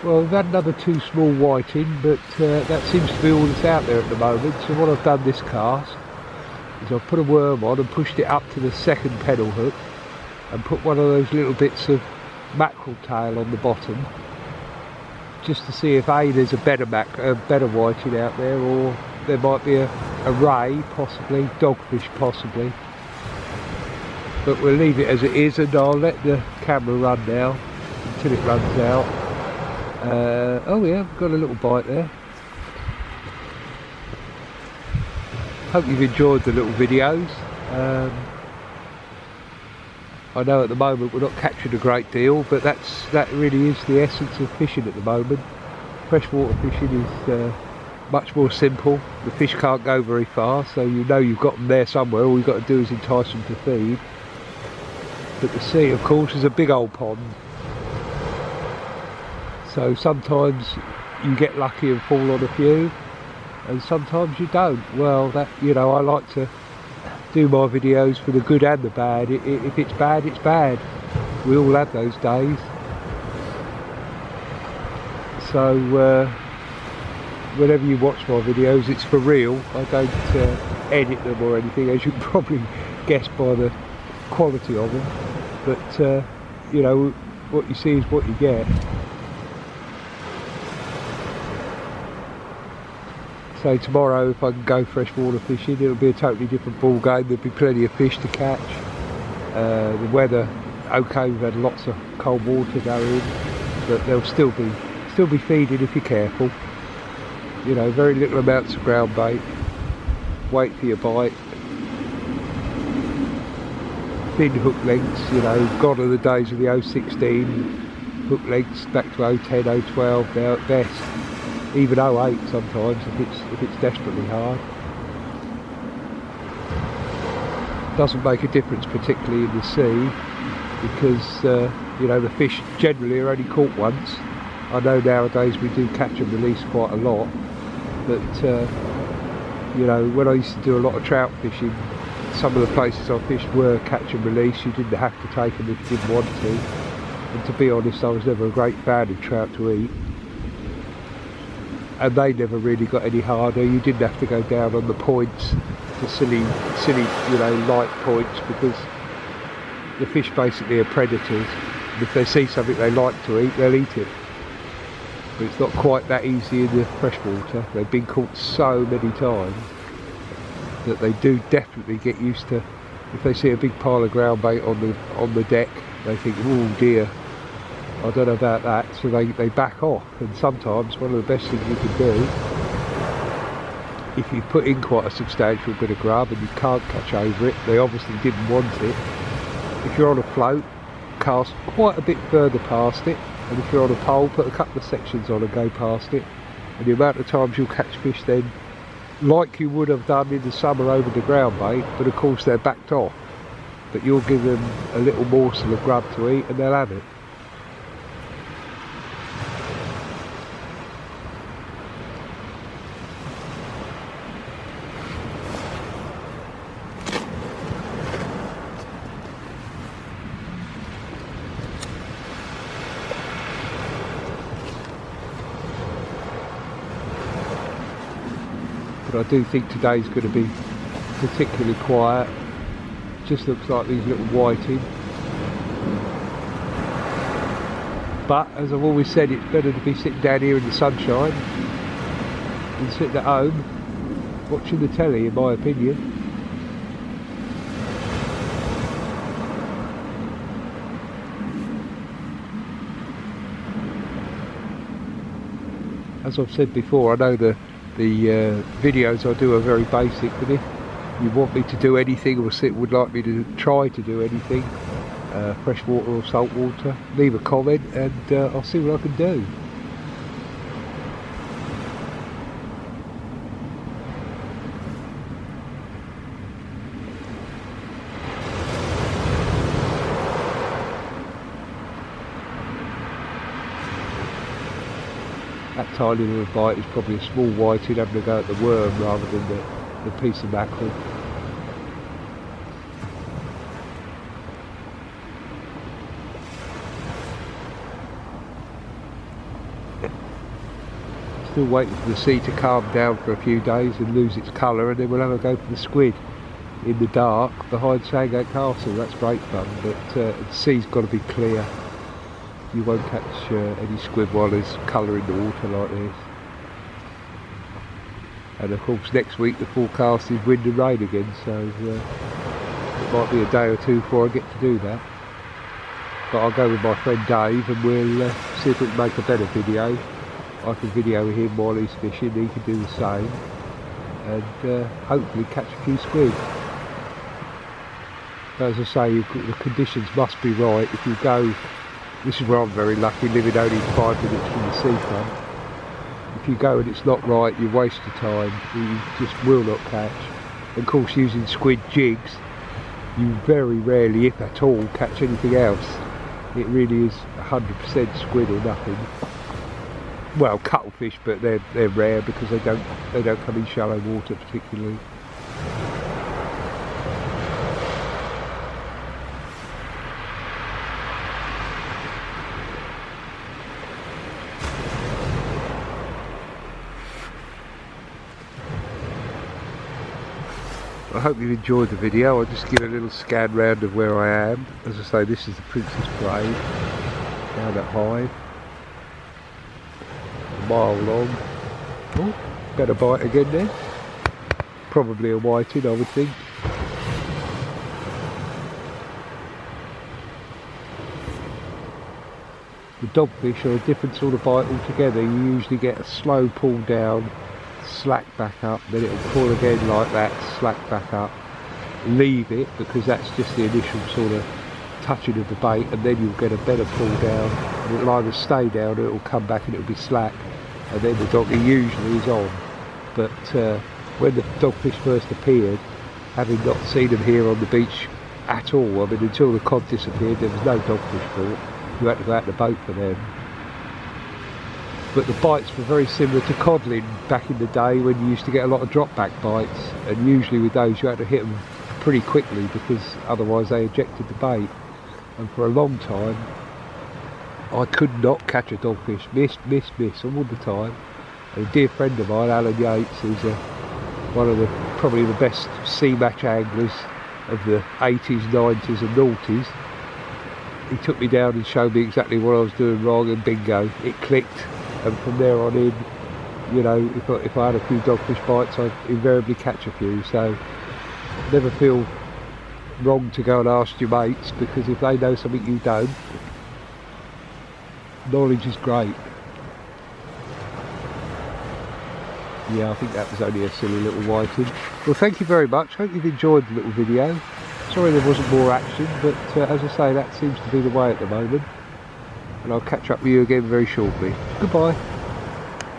Well, we've had another 2 small whiting, but that seems to be all that's out there at the moment. So what I've done this cast is I've put a worm on and pushed it up to the second pedal hook and put one of those little bits of mackerel tail on the bottom, just to see if A, there's a better whiting out there, or there might be a ray, possibly, dogfish possibly. But we'll leave it as it is, and I'll let the camera run now until it runs out. Oh yeah, I've got a little bite there. Hope you've enjoyed the little videos. I know at the moment we're not catching a great deal, but that really is the essence of fishing at the moment. Freshwater fishing is much more simple. The fish can't go very far, so you know you've got them there somewhere. All you've got to do is entice them to feed. But the sea, of course, is a big old pond. So sometimes you get lucky and fall on a few, and sometimes you don't. Well, that, you know, I like to do my videos for the good and the bad. If it's bad, it's bad. We all have those days. So whenever you watch my videos, it's for real. I don't edit them or anything, as you can probably guess by the quality of them. But you know, what you see is what you get. So tomorrow, if I can go freshwater fishing, it'll be a totally different ball game. There'll be plenty of fish to catch. The weather, okay, we've had lots of cold water go in, but they'll still be feeding if you're careful. You know, very little amounts of ground bait. Wait for your bite. Thin hook lengths, you know, gone are the days of the 016 hook lengths, back to 010, 012 now at best. Even 08 sometimes if it's desperately hard. Doesn't make a difference particularly in the sea, because you know, the fish generally are only caught once. I know nowadays we do catch and release quite a lot, but you know, when I used to do a lot of trout fishing, some of the places I fished were catch and release. You didn't have to take them if you didn't want to, and to be honest, I was never a great fan of trout to eat. And they never really got any harder. You didn't have to go down on the points, the silly, you know, light points, because the fish basically are predators. And if they see something they like to eat, they'll eat it. But it's not quite that easy in the freshwater. They've been caught so many times that they do definitely get used to. If they see a big pile of ground bait on the deck, they think, oh dear, I don't know about that, so they back off. And sometimes one of the best things you can do, if you put in quite a substantial bit of grub and you can't catch over it, they obviously didn't want it. If you're on a float, cast quite a bit further past it, and if you're on a pole, put a couple of sections on and go past it. And the amount of times you'll catch fish then, like you would have done in the summer over the ground bait, but of course they're backed off. But you'll give them a little morsel of grub to eat and they'll have it. But I do think today's going to be particularly quiet. Just looks like these little whiting. But as I've always said, it's better to be sitting down here in the sunshine than sitting at home watching the telly, in my opinion. As I've said before, I know the videos I do are very basic, but if you want me to do anything, or would like me to try to do anything, freshwater or saltwater, leave a comment and I'll see what I can do. That tiny little bite is probably a small whiting having to go at the worm rather than the piece of mackerel. still waiting for the sea to calm down for a few days and lose its colour, and then we'll have a go for the squid in the dark behind Sandgate Castle. That's great fun, but the sea's got to be clear. You won't catch any squid while there's colour in the water like this. And of course next week the forecast is wind and rain again, so it might be a day or two before I get to do that. But I'll go with my friend Dave and we'll see if we can make a better video. I can video him while he's fishing, he can do the same, and hopefully catch a few squid. But as I say, the conditions must be right. If you go, this is where I'm very lucky, living only 5 minutes from the seafront. If you go and it's not right, you waste your time, you just will not catch. And of course, using squid jigs, you very rarely, if at all, catch anything else. It really is 100% squid or nothing. Well, cuttlefish, but they're rare because they don't come in shallow water particularly. I hope you've enjoyed the video. I'll just give a little scan round of where I am. As I say, this is the Princess Parade down at Hyde. A mile long. Oh, better bite again then. Probably a whiting, I would think. The dogfish are a different sort of bite altogether. You usually get a slow pull down, slack back up, then it'll pull again like that, slack back up, leave it, because that's just the initial sort of touching of the bait, and then you'll get a better pull down, and it'll either stay down or it'll come back and it'll be slack, and then the doggy usually is on. But when the dogfish first appeared, having not seen them here on the beach at all, I mean until the cod disappeared there was no dogfish caught, you had to go out the boat for them. But the bites were very similar to codling back in the day when you used to get a lot of drop back bites, and usually with those you had to hit them pretty quickly because otherwise they ejected the bait. And for a long time I could not catch a dogfish, miss all the time. And a dear friend of mine, Alan Yates, who's one of probably the best sea match anglers of the 80s, 90s and noughties, he took me down and showed me exactly what I was doing wrong, and bingo, it clicked. And from there on in, you know, if I had a few dogfish bites, I'd invariably catch a few. So never feel wrong to go and ask your mates, because if they know something you don't, knowledge is great. Yeah, I think that was only a silly little whiting. Well, thank you very much. Hope you've enjoyed the little video. Sorry there wasn't more action, but as I say, that seems to be the way at the moment. And I'll catch up with you again very shortly. Goodbye.